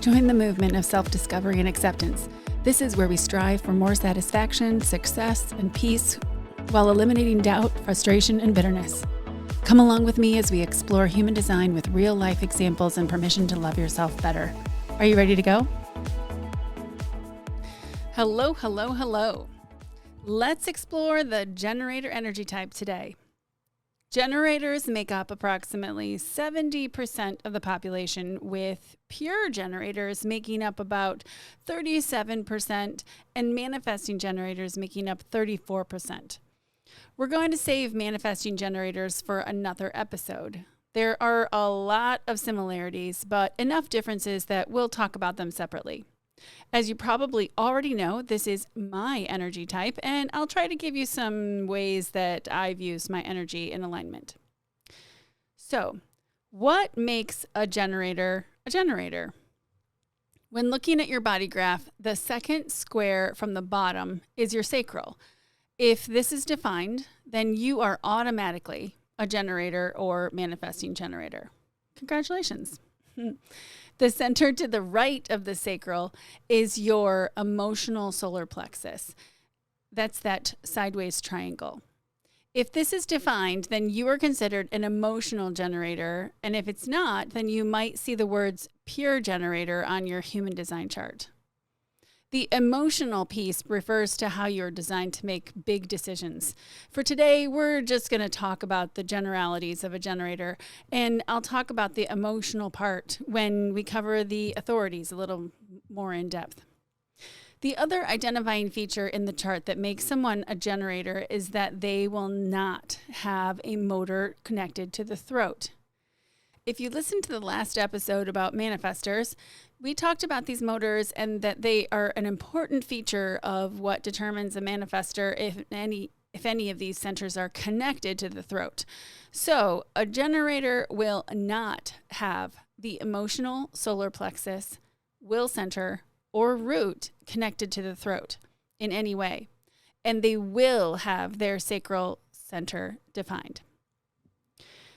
Join the movement of self-discovery and acceptance. This is where we strive for more satisfaction, success, and peace while eliminating doubt, frustration, and bitterness. Come along with me as we explore human design with real-life examples and permission to love yourself better. Are you ready to go? Hello, hello, hello. Let's explore the generator energy type today. Generators make up approximately 70% of the population, with pure generators making up about 37% and manifesting generators making up 34%. We're going to save manifesting generators for another episode. There are a lot of similarities, but enough differences that we'll talk about them separately. As you probably already know, this is my energy type, and I'll try to give you some ways that I've used my energy in alignment. So, what makes a generator a generator? When looking at your body graph, the second square from the bottom is your sacral. If this is defined, then you are automatically a generator or manifesting generator. Congratulations. The center to the right of the sacral is your emotional solar plexus. That's that sideways triangle. If this is defined, then you are considered an emotional generator. And if it's not, then you might see the words pure generator on your human design chart. The emotional piece refers to how you're designed to make big decisions. For today, we're just going to talk about the generalities of a generator, and I'll talk about the emotional part when we cover the authorities a little more in depth. The other identifying feature in the chart that makes someone a generator is that they will not have a motor connected to the throat. If you listened to the last episode about manifestors, we talked about these motors and that they are an important feature of what determines a manifestor if any of these centers are connected to the throat. So a generator will not have the emotional solar plexus, will center, or root connected to the throat in any way. And they will have their sacral center defined.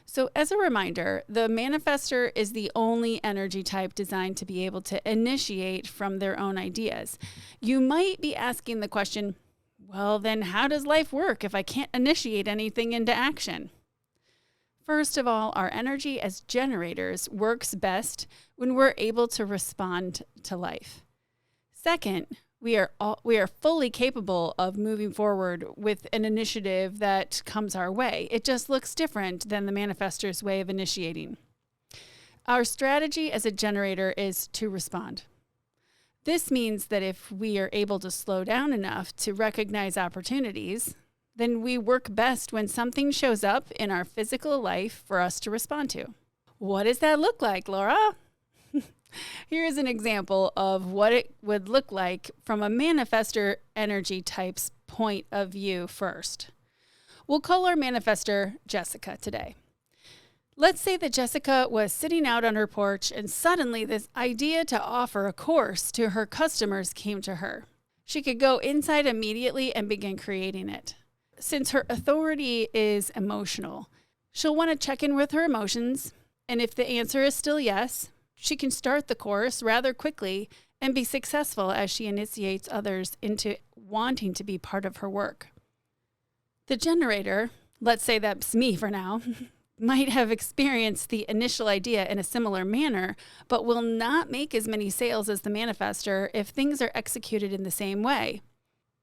So as a reminder, the manifestor is the only energy type designed to be able to initiate from their own ideas. You might be asking the question, well, then how does life work if I can't initiate anything into action? First of all, our energy as generators works best when we're able to respond to life. Second, we are fully capable of moving forward with an initiative that comes our way. It just looks different than the manifestor's way of initiating. Our strategy as a generator is to respond. This means that if we are able to slow down enough to recognize opportunities, then we work best when something shows up in our physical life for us to respond to. What does that look like, Laura? Here's an example of what it would look like from a manifestor energy type's point of view first. We'll call our manifestor Jessica today. Let's say that Jessica was sitting out on her porch and suddenly this idea to offer a course to her customers came to her. She could go inside immediately and begin creating it. Since her authority is emotional, she'll want to check in with her emotions, and if the answer is still yes, she can start the course rather quickly and be successful as she initiates others into wanting to be part of her work. The generator, let's say that's me for now, might have experienced the initial idea in a similar manner, but will not make as many sales as the manifestor if things are executed in the same way.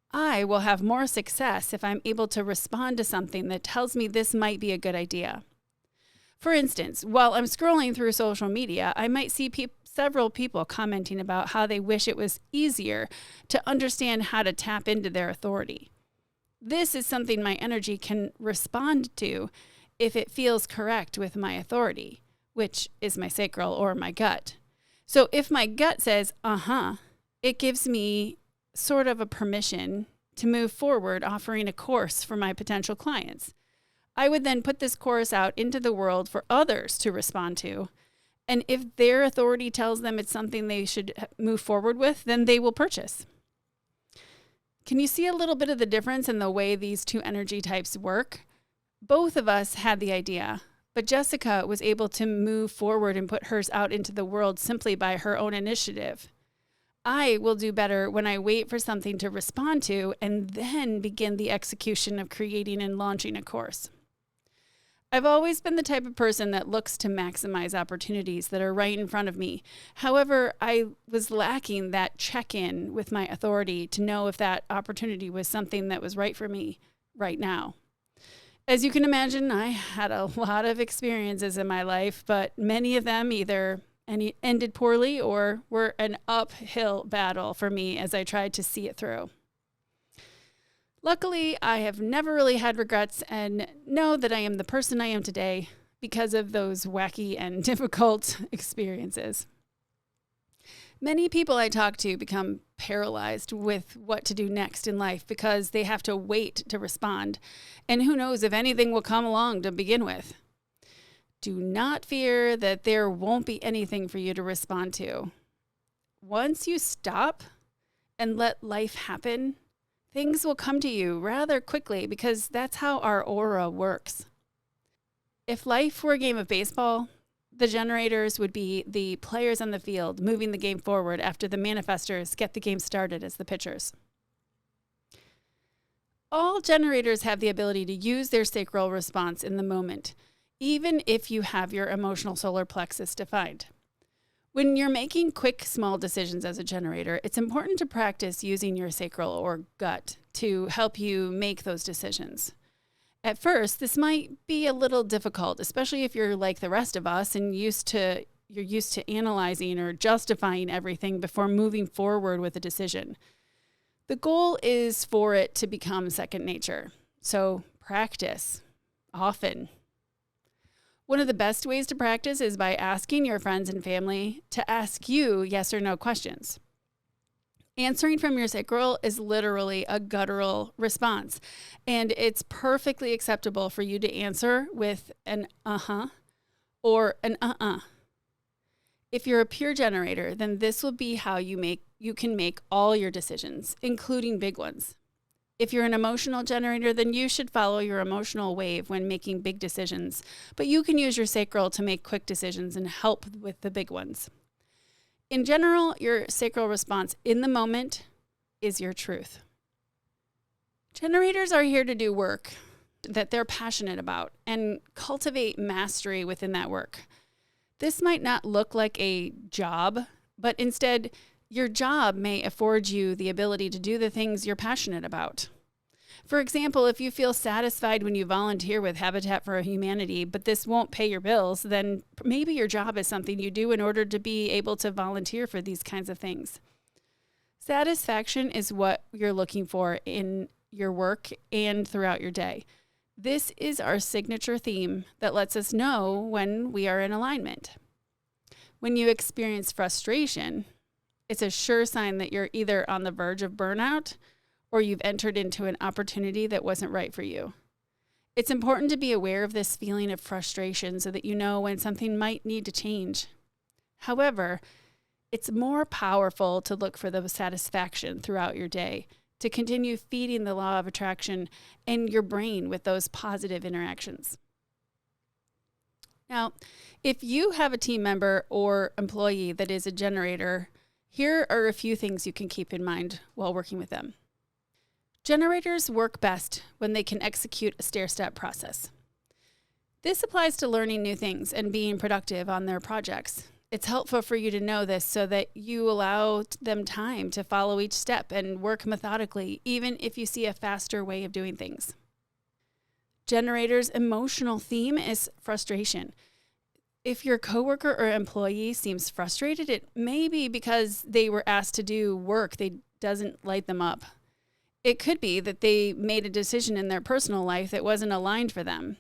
I will have more success if I'm able to respond to something that tells me this might be a good idea. For instance, while I'm scrolling through social media, I might see several people commenting about how they wish it was easier to understand how to tap into their authority. This is something my energy can respond to if it feels correct with my authority, which is my sacral or my gut. So if my gut says, it gives me sort of a permission to move forward offering a course for my potential clients. I would then put this course out into the world for others to respond to. And if their authority tells them it's something they should move forward with, then they will purchase. Can you see a little bit of the difference in the way these two energy types work? Both of us had the idea, But Jessica was able to move forward and put hers out into the world simply by her own initiative. I will do better when I wait for something to respond to and then begin the execution of creating and launching a course. I've always been the type of person that looks to maximize opportunities that are right in front of me. However, I was lacking that check-in with my authority to know if that opportunity was something that was right for me right now. As you can imagine, I had a lot of experiences in my life, but many of them either ended poorly or were an uphill battle for me as I tried to see it through. Luckily, I have never really had regrets and know that I am the person I am today because of those wacky and difficult experiences. Many people I talk to become paralyzed with what to do next in life because they have to wait to respond, and who knows if anything will come along to begin with. Do not fear that there won't be anything for you to respond to. Once you stop and let life happen, things will come to you rather quickly because that's how our aura works. If life were a game of baseball, the generators would be the players on the field moving the game forward after the manifestors get the game started as the pitchers. All generators have the ability to use their sacral response in the moment, even if you have your emotional solar plexus defined. When you're making quick, small decisions as a generator, it's important to practice using your sacral or gut to help you make those decisions. At first, this might be a little difficult, especially if you're like the rest of us and you're used to analyzing or justifying everything before moving forward with a decision. The goal is for it to become second nature. So practice often. One of the best ways to practice is by asking your friends and family to ask you yes or no questions. Answering from your sacral is literally a guttural response, and it's perfectly acceptable for you to answer with an uh-huh or an uh-uh. If you're a pure generator, then this will be how you can make all your decisions, including big ones. If you're an emotional generator, then you should follow your emotional wave when making big decisions, but you can use your sacral to make quick decisions and help with the big ones. In general, your sacral response in the moment is your truth. Generators are here to do work that they're passionate about and cultivate mastery within that work. This might not look like a job, but instead, your job may afford you the ability to do the things you're passionate about. For example, if you feel satisfied when you volunteer with Habitat for Humanity, but this won't pay your bills, then maybe your job is something you do in order to be able to volunteer for these kinds of things. Satisfaction is what you're looking for in your work and throughout your day. This is our signature theme that lets us know when we are in alignment. When you experience frustration, it's a sure sign that you're either on the verge of burnout or you've entered into an opportunity that wasn't right for you. It's important to be aware of this feeling of frustration so that you know when something might need to change. However, it's more powerful to look for the satisfaction throughout your day, to continue feeding the law of attraction and your brain with those positive interactions. Now, if you have a team member or employee that is a generator, here are a few things you can keep in mind while working with them. Generators work best when they can execute a stair-step process. This applies to learning new things and being productive on their projects. It's helpful for you to know this so that you allow them time to follow each step and work methodically, even if you see a faster way of doing things. Generators' emotional theme is frustration. If your coworker or employee seems frustrated, it may be because they were asked to do work that doesn't light them up. It could be that they made a decision in their personal life that wasn't aligned for them.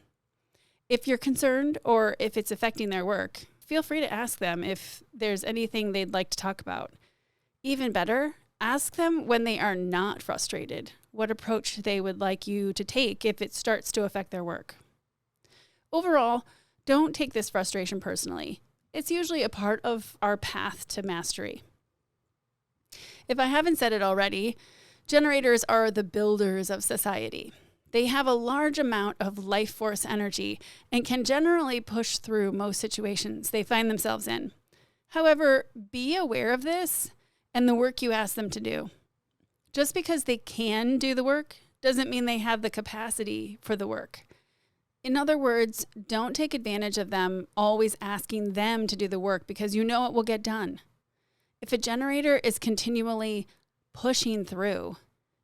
If you're concerned or if it's affecting their work, feel free to ask them if there's anything they'd like to talk about. Even better, ask them when they are not frustrated, what approach they would like you to take if it starts to affect their work. Overall, don't take this frustration personally. It's usually a part of our path to mastery. If I haven't said it already, generators are the builders of society. They have a large amount of life force energy and can generally push through most situations they find themselves in. However, be aware of this and the work you ask them to do. Just because they can do the work doesn't mean they have the capacity for the work. In other words, don't take advantage of them always asking them to do the work because you know it will get done. If a generator is continually pushing through,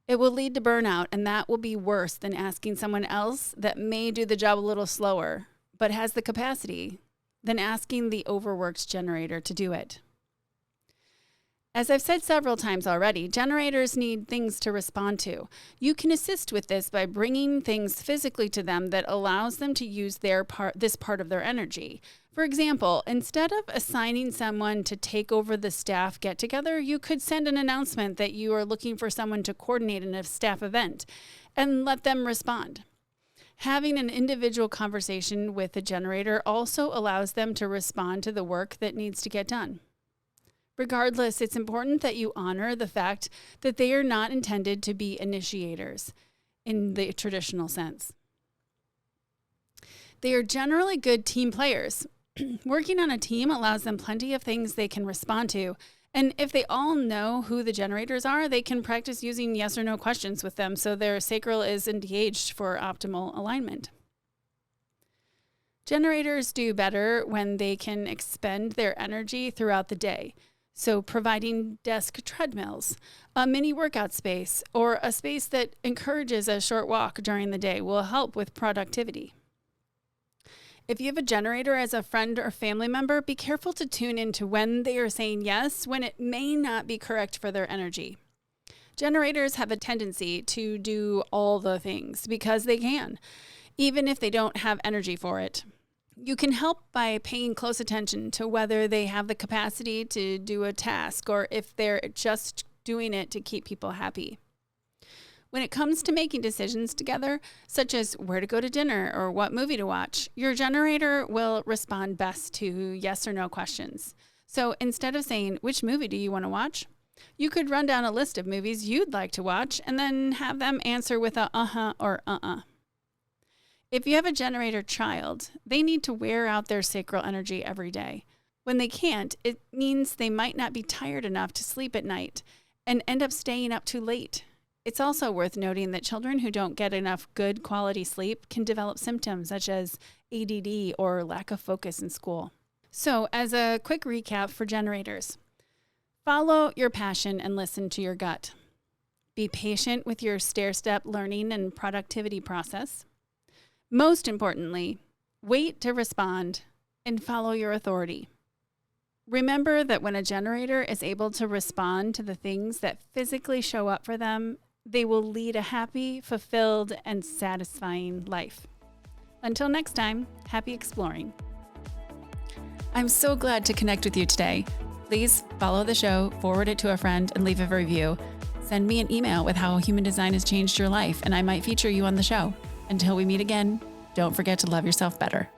it will lead to burnout, and that will be worse than asking someone else that may do the job a little slower, but has the capacity, than asking the overworked generator to do it. As I've said several times already, generators need things to respond to. You can assist with this by bringing things physically to them that allows them to use this part of their energy. For example, instead of assigning someone to take over the staff get-together, you could send an announcement that you are looking for someone to coordinate a staff event and let them respond. Having an individual conversation with the generator also allows them to respond to the work that needs to get done. Regardless, it's important that you honor the fact that they are not intended to be initiators in the traditional sense. They are generally good team players. Working on a team allows them plenty of things they can respond to, and if they all know who the generators are, they can practice using yes or no questions with them so their sacral is engaged for optimal alignment. Generators do better when they can expend their energy throughout the day. So providing desk treadmills, a mini workout space, or a space that encourages a short walk during the day will help with productivity. If you have a generator as a friend or family member, be careful to tune into when they are saying yes, when it may not be correct for their energy. Generators have a tendency to do all the things because they can, even if they don't have energy for it. You can help by paying close attention to whether they have the capacity to do a task or if they're just doing it to keep people happy. When it comes to making decisions together, such as where to go to dinner or what movie to watch, your generator will respond best to yes or no questions. So instead of saying, which movie do you want to watch? You could run down a list of movies you'd like to watch and then have them answer with a uh-huh or uh-uh. If you have a generator child, they need to wear out their sacral energy every day. When they can't, it means they might not be tired enough to sleep at night and end up staying up too late. It's also worth noting that children who don't get enough good quality sleep can develop symptoms such as ADD or lack of focus in school. So, as a quick recap for generators, follow your passion and listen to your gut. Be patient with your stair-step learning and productivity process. Most importantly, wait to respond and follow your authority. Remember that when a generator is able to respond to the things that physically show up for them, they will lead a happy, fulfilled, and satisfying life. Until next time, happy exploring. I'm so glad to connect with you today. Please follow the show, forward it to a friend, and leave a review. Send me an email with how human design has changed your life, and I might feature you on the show. Until we meet again, don't forget to love yourself better.